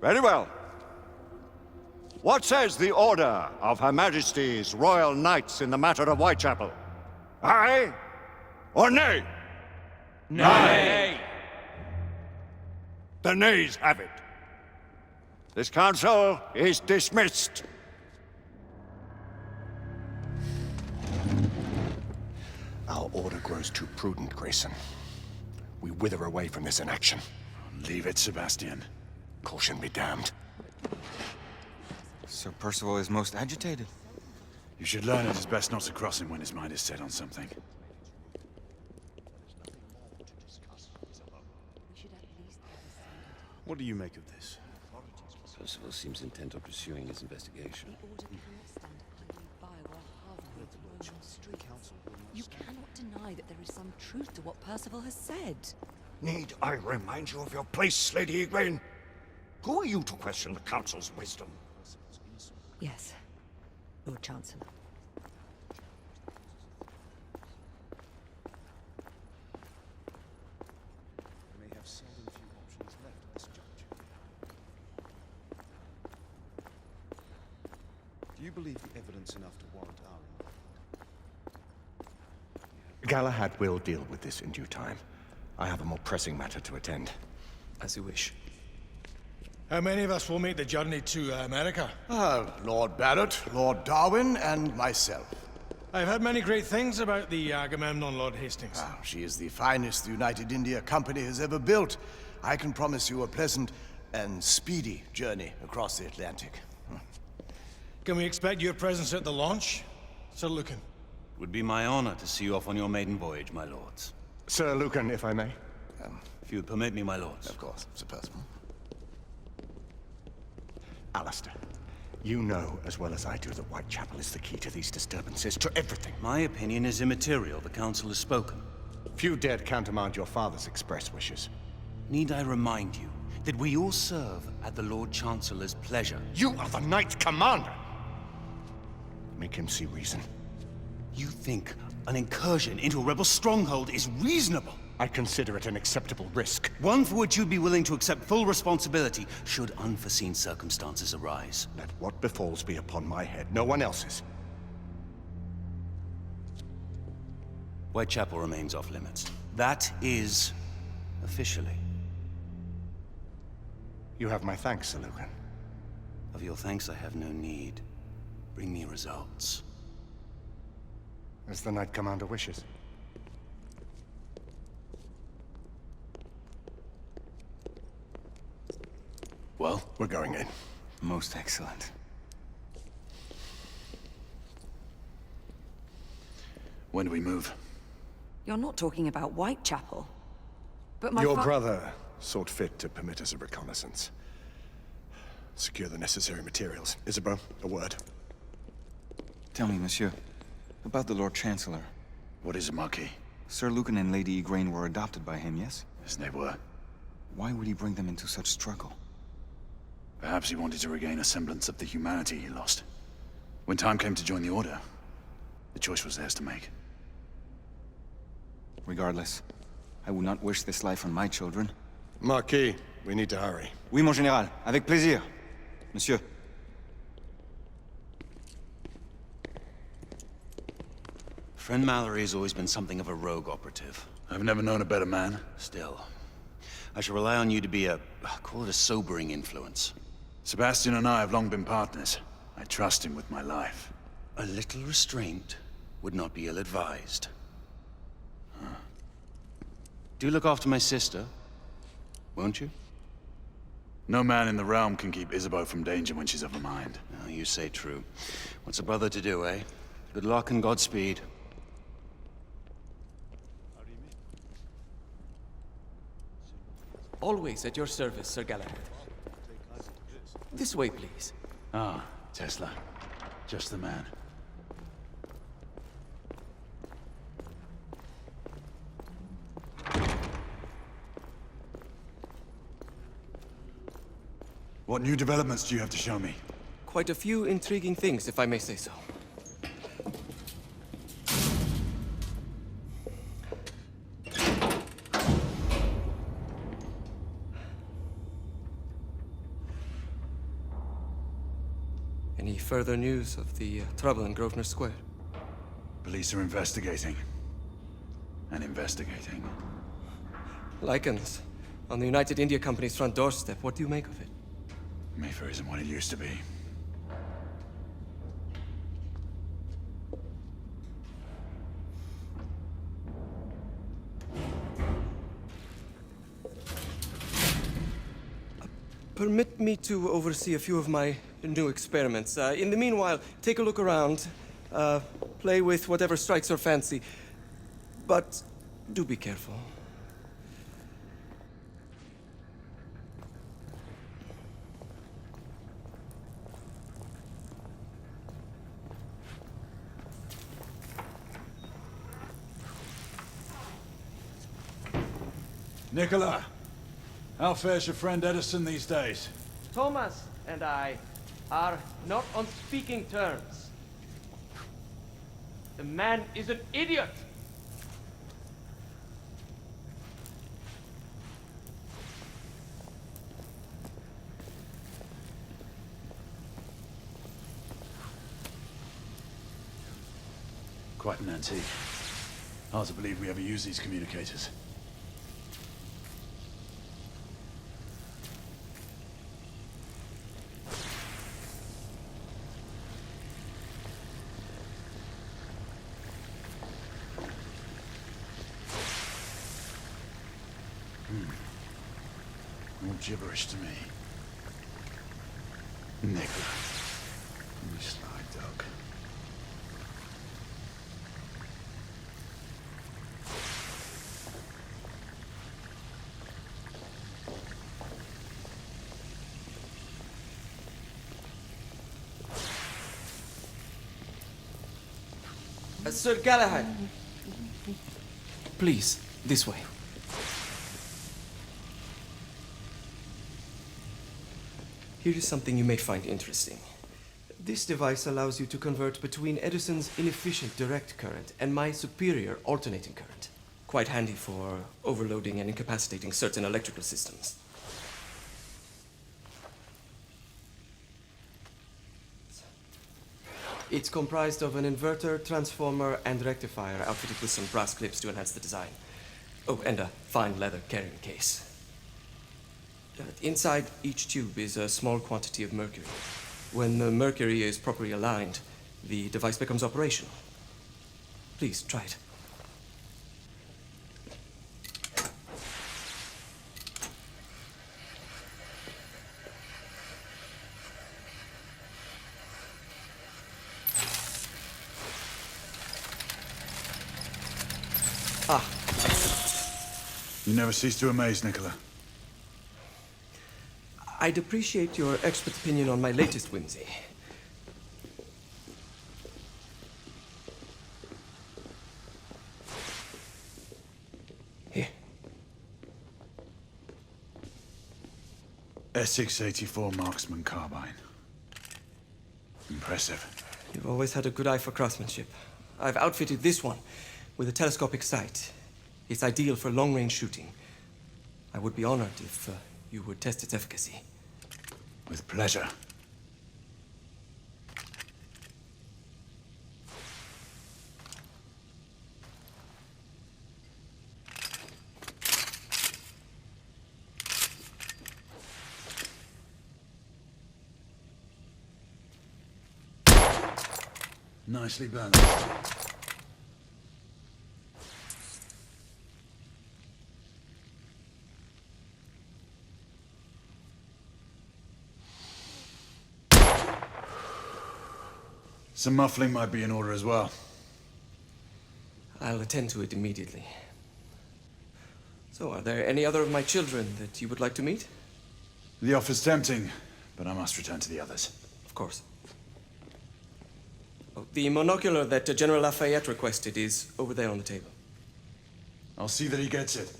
Very well. What says the Order of Her Majesty's Royal Knights in the matter of Whitechapel? Aye or nay? Nay! The nays have it. This council is dismissed. Our order grows too prudent, Grayson. We wither away from this inaction. Leave it, Sebastian. Caution be damned. Sir Percival is most agitated. You should learn it is best not to cross him when his mind is set on something. What do you make of this? Percival seems intent on pursuing his investigation. You cannot deny that there is some truth to what Percival has said. Need I remind you of your place, Lady Igraine? Who are you to question the Council's wisdom? Yes, Lord Chancellor. May have seldom few options left at this juncture. Do you believe the evidence enough to warrant our involvement? Galahad will deal with this in due time. I have a more pressing matter to attend. As you wish. How many of us will make the journey to America? Lord Barrett, Lord Darwin, and myself. I've heard many great things about the Agamemnon, Lord Hastings. She is the finest the United India Company has ever built. I can promise you a pleasant and speedy journey across the Atlantic. Can we expect your presence at the launch, Sir Lucan? Would be my honor to see you off on your maiden voyage, my lords. Sir Lucan, if I may. If you would permit me, my lords. Of course, Sir Percival. Alistair, you know as well as I do that Whitechapel is the key to these disturbances, to everything. My opinion is immaterial. The Council has spoken. Few dared countermand your father's express wishes. Need I remind you that we all serve at the Lord Chancellor's pleasure? You are the Knight Commander! Make him see reason. You think an incursion into a rebel stronghold is reasonable? I consider it an acceptable risk. One for which you'd be willing to accept full responsibility should unforeseen circumstances arise. Let what befalls be upon my head, no one else's. Whitechapel remains off limits. That is officially. You have my thanks, Sir Lucan. Of your thanks I have no need. Bring me results. As the Knight Commander wishes. Well, We're going in. Most excellent. when do we move? You're not talking about Whitechapel. But my Your brother sought fit to permit us a reconnaissance. Secure the necessary materials. Isabeau, a word. Tell me, monsieur, about the Lord Chancellor. What is it, Marquis? Sir Lucan and Lady Igraine were adopted by him, yes? Yes, they were. Why would he bring them into such struggle? Perhaps he wanted to regain a semblance of the humanity he lost. When time came to join the Order, the choice was theirs to make. Regardless, I would not wish this life on my children. Marquis, we need to hurry. Oui, mon général. Avec plaisir. Monsieur. Friend Mallory has always been something of a rogue operative. I've never known a better man. Still, I shall rely on you to be call it a sobering influence. Sebastian and I have long been partners. I trust him with my life. A little restraint would not be ill-advised. Do look after my sister, won't you? No man in the realm can keep Isabeau from danger when she's of a mind. Oh, you say true. What's a brother to do, eh? Good luck and Godspeed. Always at your service, Sir Galahad. This way, please. Ah, Tesla. Just the man. What new developments do you have to show me? Quite a few intriguing things, if I may say so. further news of the trouble in Grosvenor Square? Police are investigating. And investigating. Lycans, on the United India Company's front doorstep. What do you make of it? Mayfair isn't what it used to be. Permit me to oversee a few of my new experiments. In the meanwhile, take a look around. Play with whatever strikes your fancy. But do be careful. Nicola, how fares your friend Edison these days? Thomas and I are not on speaking terms. The man is an idiot! Quite an antique. Hard to believe we ever use these communicators. All gibberish to me. Nicola. You sly dog. Sir Galahad. Please, this way. Here is something you may find interesting. This device allows you to convert between Edison's inefficient direct current and my superior alternating current. Quite handy for overloading and incapacitating certain electrical systems. It's comprised of an inverter, transformer, and rectifier outfitted with some brass clips to enhance the design. Oh, and a fine leather carrying case. Inside each tube is a small quantity of mercury. When the mercury is properly aligned, the device becomes operational. Please, try it. Ah. You never cease to amaze, Nicola. I'd appreciate your expert opinion on my latest whimsy. Here. Essex 84 Marksman Carbine. Impressive. You've always had a good eye for craftsmanship. I've outfitted this one with a telescopic sight. It's ideal for long-range shooting. I would be honored if you would test its efficacy. With pleasure. Nicely balanced. Some muffling might be in order as well. I'll attend to it immediately. So, are there any other of my children that you would like to meet? The offer's tempting, but I must return to the others. Of course. Oh, the monocular that General Lafayette requested is over there on the table. I'll see that he gets it.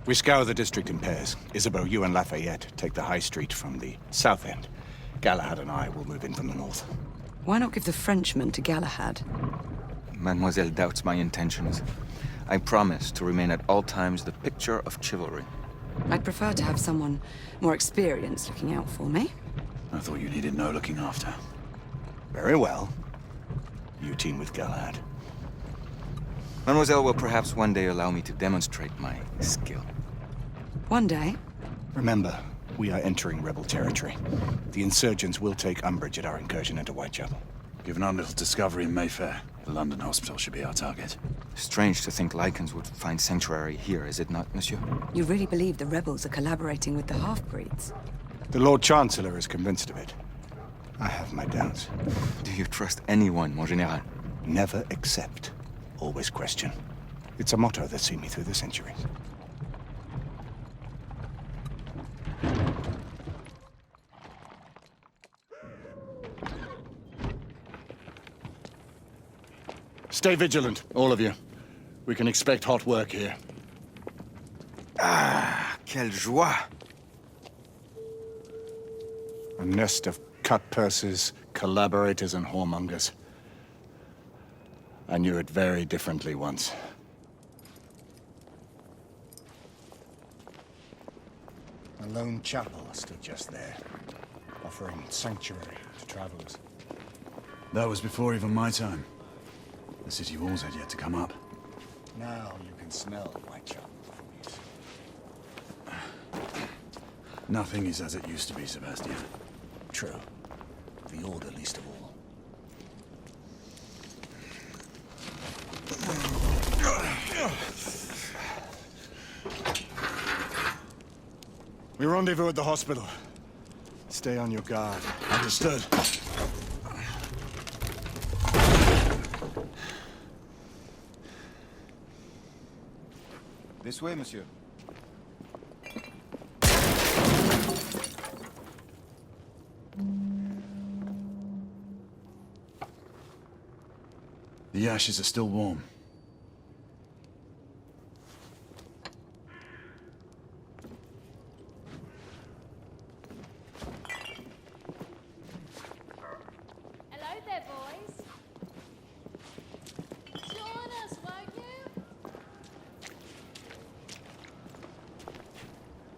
We scour the district in pairs. Isabeau, you and Lafayette take the high street from the south end. Galahad and I will move in from the north. Why not give the Frenchman to Galahad? Mademoiselle doubts my intentions. I promise to remain at all times the picture of chivalry. I'd prefer to have someone more experienced looking out for me. I thought you needed no looking after. Very well. You team with Galahad. Mademoiselle will perhaps one day allow me to demonstrate my skill. One day. Remember, we are entering rebel territory. The insurgents will take umbrage at our incursion into Whitechapel. Given our little discovery in Mayfair, the London hospital should be our target. Strange to think Lycans would find sanctuary here, is it not, monsieur? You really believe the rebels are collaborating with the half-breeds? The Lord Chancellor is convinced of it. I have my doubts. Do you trust anyone, mon général? Never accept. Always question. It's a motto that's seen me through the centuries. Stay vigilant, all of you. We can expect hot work here. Ah, quelle joie! A nest of cut-purses, collaborators, and whoremongers. I knew it very differently once. A lone chapel stood just there, offering sanctuary to travelers. That was before even my time. The city walls had yet to come up. Now you can smell Whitechapel from here. Nothing is as it used to be, Sebastian. True. The Order least of all. We rendezvous at the hospital. Stay on your guard. Understood. This way, monsieur. The ashes are still warm.